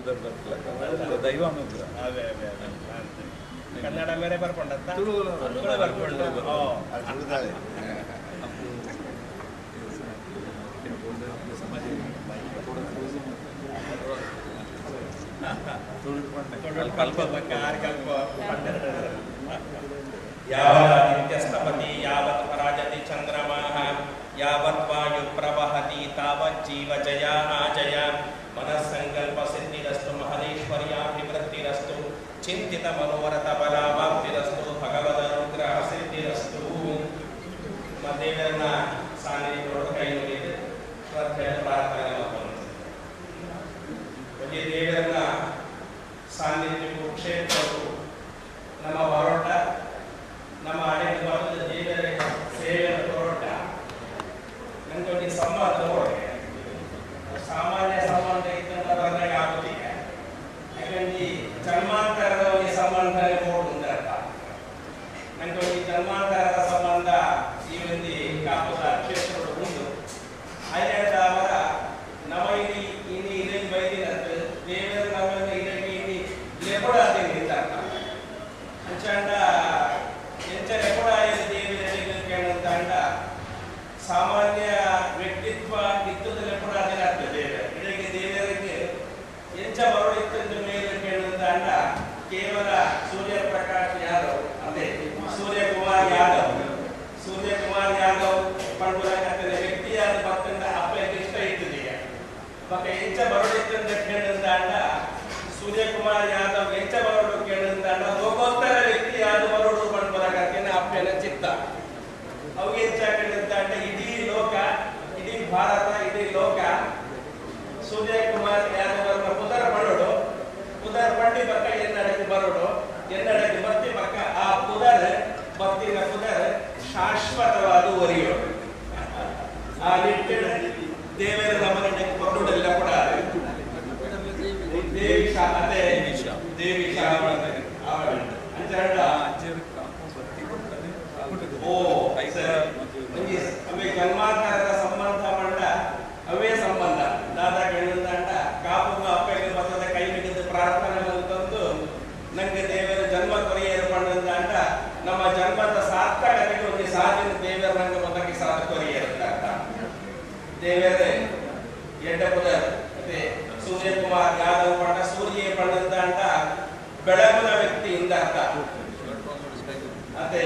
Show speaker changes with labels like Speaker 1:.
Speaker 1: ದೈವ ಅನುಗ್ರಹ.
Speaker 2: ಅದೇ ಅದೇ ಅದೇ ಕನ್ನಡ ಬೇರೆ ಬರ್ಕೊಂಡಂತ ಬರ್ಕೊಂಡು
Speaker 3: ಯಾವದಿತ್ಯಸ್ತಪತಿ ಯಾವತ್ ಪರಾಜತಿ ಚಂದ್ರಮಾಃ ಯಾವತ್ ವಾಯು ಪ್ರವಹತಿ ತಾವತ್ ಜೀವ ಜಯ ಅಜಯ ಮನಸ್ಸಂಕಲ್ಪ ಸಿದ್ಧಿರಸ್ತು ಮಹದೇಶ್ವರ್ಯಾಭಿವೃದ್ಧಿರಸ್ತು ಚಿಂತಿತ ಮನೋರಥ ಬಲಾವಾಪ್ತಿರಸ್ತು ಭಗವದನುಗ್ರಹ ಸಿದ್ಧಿರಸ್ತು. ದೇವರನ್ನ ಸಾನ್ನಿಧ್ಯ ಕೈ ಮುಗಿದು ಶ್ರದ್ಧೆ ಪ್ರಾರ್ಥನೆ ಮಾಡ್ಕೊಂಡು ದೇವರನ್ನ ಸಾನ್ನಿಧ್ಯಕ್ಕೂ ಕ್ಷೇತ್ರಕ್ಕೂ ನಮ್ಮ ಹೊರಟ ನಮ್ಮ ಹಣೆಗೆ ಬರೆದ ದೇವರ ಸೇವೆ ಹೊರಟ ನನಗೊಂದು ಸಂಬಂಧ ಹೊರಗೆ ಸಾಮಾನ್ಯ ಸಂಬಂಧ ಇದ್ದಂತ ವರ್ಣನೆ ಆಗುತ್ತಿದೆ. ಯಾಕಂದ್ರೆ ಜನ್ಮಾಂತರದ ಒಂದು ಸಂಬಂಧ ನೋಡುವುದ ನನಗೊಂದು ಜನ್ಮಾಂತರದ ಸಂಬಂಧ ಈ ಒಂದು ಕಾಪದ ಕ್ಷೇತ್ರ ಉಂಟು. ಅದರಿಂದ ಅವರ ನಮ್ಮ ಇಲ್ಲಿ ಇನ್ನು ಇದನ್ನು ಬೈದಿನಂತೆ ದೇವರ ನಮ್ಮನ್ನು ಇದಕ್ಕೆ ಇಲ್ಲಿ ಲೆಪಡ ನಿಂತಾಗ ಅಂಚಂಡ ಎಂಚ ಲೆಪಡ ದೇವರಿಗೆ ಕೇಳಂತಾಂಡ ಸಾಮಾನ್ಯ ವ್ಯಕ್ತಿತ್ವ ಇದ್ದದ ಲೆಪಡ ಆಗ್ತದೆ. ಇದಕ್ಕೆ ದೇವರಿಗೆ ಎಂಚ ಬರೋಡಿತ್ತಂದು ಮೇಲೆ ಕೇಳಂತಾಂಡ ಕೇವಲ ಸೂರ್ಯಪ್ರಕಾಶ್ ಯಾದವ್ ಅದೇ ಸೂರ್ಯಕುಮಾರ್ ಯಾದವ್ ಪಂಡುರಕತ್ತನ ವ್ಯಕ್ತಿಯಾದ ಭಕ್ತಂಡ ಅಪ್ಪಗೆ ಇಷ್ಟ ಇರ್ತದೆ. ಮತ್ತೆ ಎಂಚ ಬರೋಡಿತ್ತಂದ ಕೇಳಂತಾಂಡ ಸೂರ್ಯಕುಮಾರ್ ಯಾದವ್ ಎಂಚ ಬರೋಡು ಕೇಳಂತಾಂಡ ಲೋಕೋತ್ತರ ವ್ಯಕ್ತಿಯಾದ ಬರೋಡು ಪಂಡುರಕತ್ತನ ಅಪ್ಪನ ಚಿತ್ತ ಅವು ಎಂಚ ಕೇಳಂತಾಂಡ ಇಡೀ ಲೋಕ ಇಡೀ ಭಾರತ ಇಡೀ ಲೋಕ ಸೂರ್ಯಕುಮಾರ್ ಯಾದವ್ ಪುದರ್ ಬರೋಡು ಪುದರ್ ಪಂಡಿ ಪಕ್ಕ ಎನ್ನಡಕ್ಕೆ ಬರೋಡು ಎನ್ನಡಕ್ಕೆ ಬರ್ತಿ ಪಕ್ಕ ಆ ಪುದರ್ ಭಕ್ತಿನ ಪುದರ್ ಶಾಶ್ವತವಾದ ಒರಿಯೋಡು ಆ ನಿಟ್ಟಿನ ದೇವರ ನಮನಕ್ಕೆ ಬರೋಡೆಲ್ಲ ಕೂಡ ದೇವಿ ಜನ್ಮಾಂತರದ ಸಂಬಂಧ ಮಂಡ ಅವೇ ಸಂಬಂಧ ದಾದ ಕೇಳಿದಂಡ ಕಾಪು ಅಪ್ಪಗೆ ಬರ್ತದ ಕೈ ಹಿಡಿದು ಪ್ರಾರ್ಥನೆ ತಂದು ನಂಗೆ ದೇವರ ಜನ್ಮ ಕೊರಿಯರು ಪಂಡ ನಮ್ಮ ಜನ್ಮದ ಸಾರ್ಥಕತೆಗೆ ಒಂದು ಸಾಧಿನ ದೇವರ ನಂಗೆ ಮೊದಲಿಗೆ ಸಾಧ ಕೊರಿಯರುತ್ತ ದೇವರೇ ಎಡ್ಡ ಪುದರ್ ಮತ್ತೆ ಸೂರ್ಯಕುಮಾರ್ ಯಾದವ್ ಪಂಡ ಸೂರ್ಯ ಪಂಡ ಅಂತ ಬೆಳಗುನ ವ್ಯಕ್ತಿಯಿಂದ ಅರ್ಥ ಮತ್ತೆ